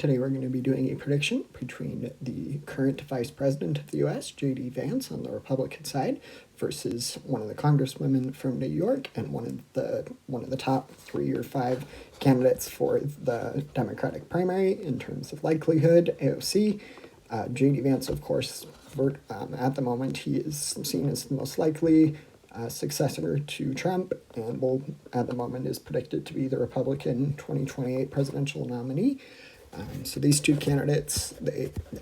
Today we're going to be doing a prediction between the current Vice President of the U.S., J.D. Vance, on the Republican side, versus one of the congresswomen from New York and one of the top 3 or 5 candidates for the Democratic primary in terms of likelihood, AOC. J.D. Vance, of course, at the moment, he is seen as the most likely successor to Trump, and at the moment is predicted to be the Republican 2028 presidential nominee. So these two candidates,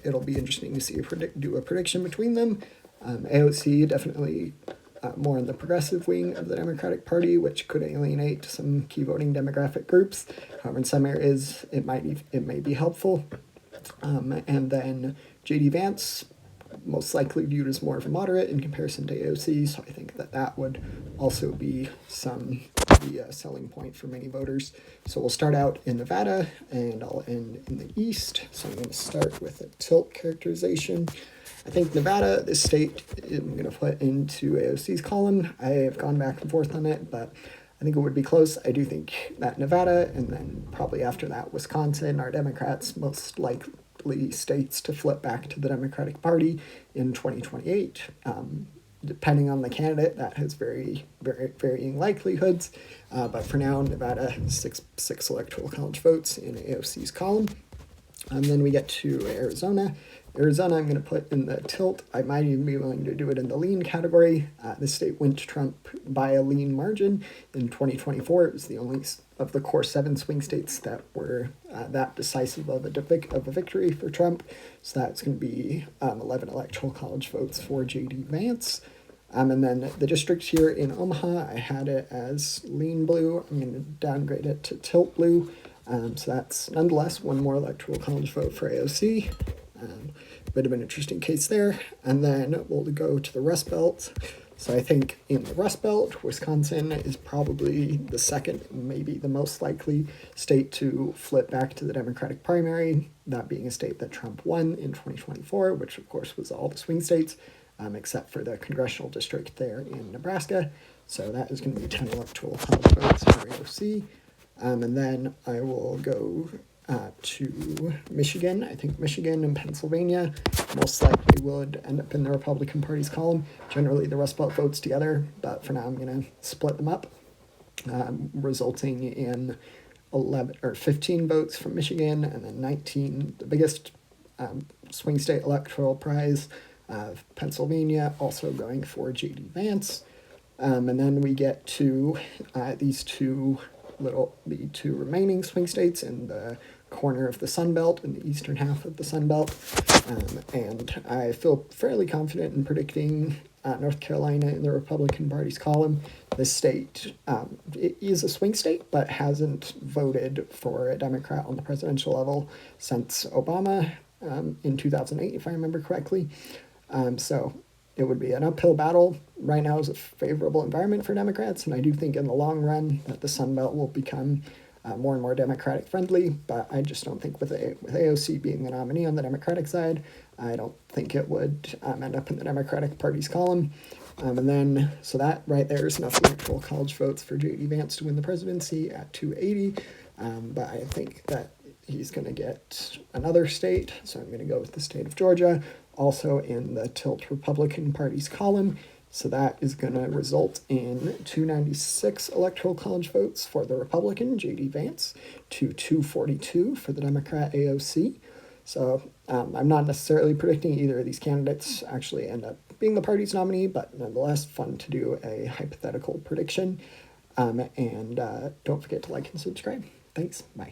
it'll be interesting to see do a prediction between them. AOC definitely more in the progressive wing of the Democratic Party, which could alienate some key voting demographic groups. However, in some areas it may be helpful. And then J.D. Vance, most likely viewed as more of a moderate in comparison to AOC, so I think that would also be the selling point for many voters. So we'll start out in Nevada, and I'll end in the East. So I'm going to start with a tilt characterization. I think Nevada, this state, I'm going to put into AOC's column. I have gone back and forth on it, but I think it would be close. I do think that Nevada, and then probably after that Wisconsin, are Democrats' most likely states to flip back to the Democratic Party in 2028. Depending on the candidate, that has very varying likelihoods. But for now, Nevada has six electoral college votes in AOC's column. And then we get to Arizona. Arizona, I'm going to put in the tilt. I might even be willing to do it in the lean category. This state went to Trump by a lean margin in 2024. It was the only of the core 7 swing states that were that decisive of a victory for Trump. So that's going to be 11 electoral college votes for J.D. Vance. And then the district here in Omaha, I had it as lean blue. I'm going to downgrade it to tilt blue. So that's nonetheless one more electoral college vote for AOC. Bit of an interesting case there. And then we'll go to the Rust Belt. So I think in the Rust Belt, Wisconsin is probably the second, maybe the most likely state to flip back to the Democratic primary, that being a state that Trump won in 2024, which of course was all the swing states, except for the congressional district there in Nebraska. So that is going to be 10 electoral college votes for AOC. And then I will go to Michigan. I think Michigan and Pennsylvania most likely would end up in the Republican Party's column. Generally, the Rust Belt votes together, but for now I'm going to split them up, resulting in 11 or 15 votes from Michigan, and then 19, the biggest swing state electoral prize of Pennsylvania, also going for J.D. Vance. And then we get to the two remaining swing states in the corner of the Sun Belt, in the eastern half of the Sun Belt. And I feel fairly confident in predicting North Carolina in the Republican Party's column. This state it is a swing state, but hasn't voted for a Democrat on the presidential level since Obama in 2008, if I remember correctly. So it would be an uphill battle. Right now is a favorable environment for Democrats, and I do think in the long run that the Sun Belt will become more and more Democratic friendly, but I just don't think with AOC being the nominee on the Democratic side, I don't think it would end up in the Democratic Party's column. And then, so that right there is enough electoral college votes for J.D. Vance to win the presidency at 280, but I think that he's going to get another state, so I'm going to go with the state of Georgia, also in the tilt Republican Party's column. So that is going to result in 296 electoral college votes for the Republican, J.D. Vance, to 242 for the Democrat, AOC. So I'm not necessarily predicting either of these candidates actually end up being the party's nominee, but nonetheless, fun to do a hypothetical prediction. And don't forget to like and subscribe. Thanks. Bye.